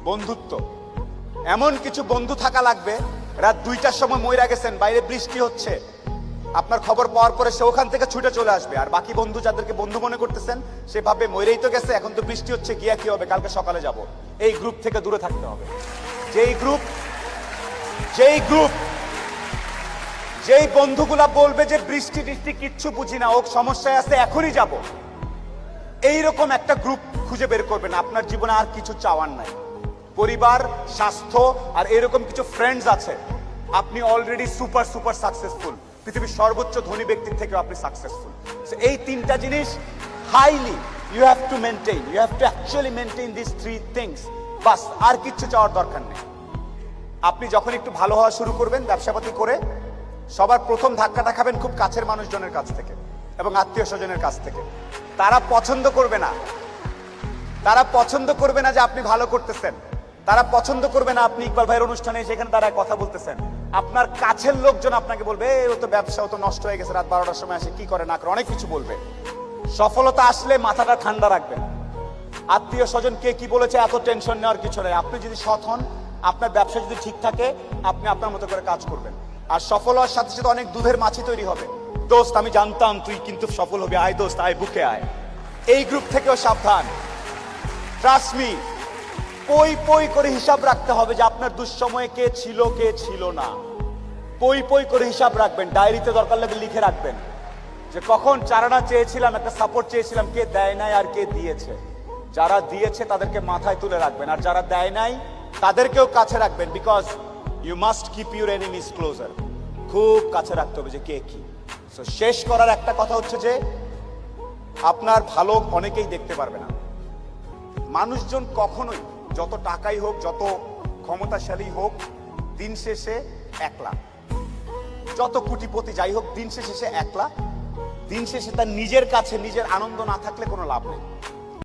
বন্ধুত্ব। এমন কিছু বন্ধু থাকা লাগবে, রাত 2টার সময় মইরা গেছেন, বাইরে বৃষ্টি হচ্ছে, আপনার খবর পাওয়ার পরে সে ওখান থেকে ছুটে চলে আসবে। আর বাকি বন্ধু যাদেরকে বন্ধু মনে করতেছেন, সে ভাববে মইরেই তো গেছে, এখন তো বৃষ্টি হচ্ছে, গিয়া কি হবে, কালকে সকালে যাব। এই গ্রুপ থেকে দূরে থাকতে হবে। যেই বন্ধুগুলা বলবে যে বৃষ্টি টিষ্টি কিচ্ছু বুঝি না, ও সমস্যায় আছে, এখনই যাব, এইরকম একটা গ্রুপ খুঁজে বের করবেন। আপনার জীবনে আর কিছু চাওয়ার নাই, পরিবার, স্বাস্থ্য আর এরকম কিছু ফ্রেন্ডস আছে, আপনি অলরেডি সুপার সুপার সাকসেসফুল। পৃথিবীর সর্বোচ্চ ধনী ব্যক্তির থেকে আপনি সাকসেসফুল। এই তিনটা জিনিস highly you have to maintain, you have to actually maintain this 3 things. বাস, আর কিচ্ছু চাওয়ার দরকার নেই। আপনি যখন একটু ভালো হওয়া শুরু করবেন ব্যবসাপাতি করে, সবার প্রথম ধাক্কাটা খাবেন খুব কাছের মানুষজনের কাছ থেকে এবং আত্মীয় স্বজনের কাছ থেকে। তারা পছন্দ করবে না, তারা পছন্দ করবে না যে আপনি ভালো করতেছেন, তারা পছন্দ করবে না আপনি ইকবাল ভাইয়ের অনুষ্ঠানে সেখানে তারা কথা বলতেছেন। আপনার কাছের লোকজন আপনাকে বলবে, ও তো ব্যবসা, ও তো নষ্ট হয়ে গেছে, রাত 12টার সময় আসে, কি করে না করে, অনেক কিছু বলবে। সফলতা আসলে মাথাটা ঠান্ডা রাখবেন। আত্মীয় স্বজন কে কি বলেছে এত টেনশন নেওয়ার কিছু নেই। আপনি যদি সৎ হন, আপনার ব্যবসা যদি ঠিক থাকে, আপনি আপনার মতো করে কাজ করবেন। আর সফল হওয়ার সাথে সাথে অনেক দুধের মাছি তৈরি হবে। দোস্ত, আমি জানতাম তুই কিন্তু সফল হবি, আয় দোস্ত, আয় বুকে আয়। এই গ্রুপ থেকেও সাবধান। ট্রাস্ট মি, পই পই করে হিসাব রাখতে হবে যে আপনার দুঃসময়ে কে ছিল কে ছিল না। পই পই করে হিসাব রাখবেন, ডায়েরিতে দরকার লাগলে লিখে রাখবেন যে কখন চারানা চেয়েছিলাম, একটা সাপোর্ট চেয়েছিলাম, কে দেয় নাই আর কে দিয়েছে। যারা দিয়েছে তাদেরকে মাথায় তুলে রাখবেন, আর যারা দেয় নাই তাদেরকেও কাছে রাখবেন। Because you must keep your enemies closer. খুব কাছে রাখতে হবে যে কে কি। সো শেষ করার একটা কথা হচ্ছে যে আপনার ভালো অনেকেই দেখতে পারবে না। মানুষজন কখনোই, যত টাকাই হোক, যত ক্ষমতাশালী হোক, দিন শেষে একলা। যত কোটিপতি যাই হোক, দিন শেষে সে একলা। দিন শেষে তার নিজের কাছে নিজের আনন্দ না থাকলে কোনো লাভ নেই।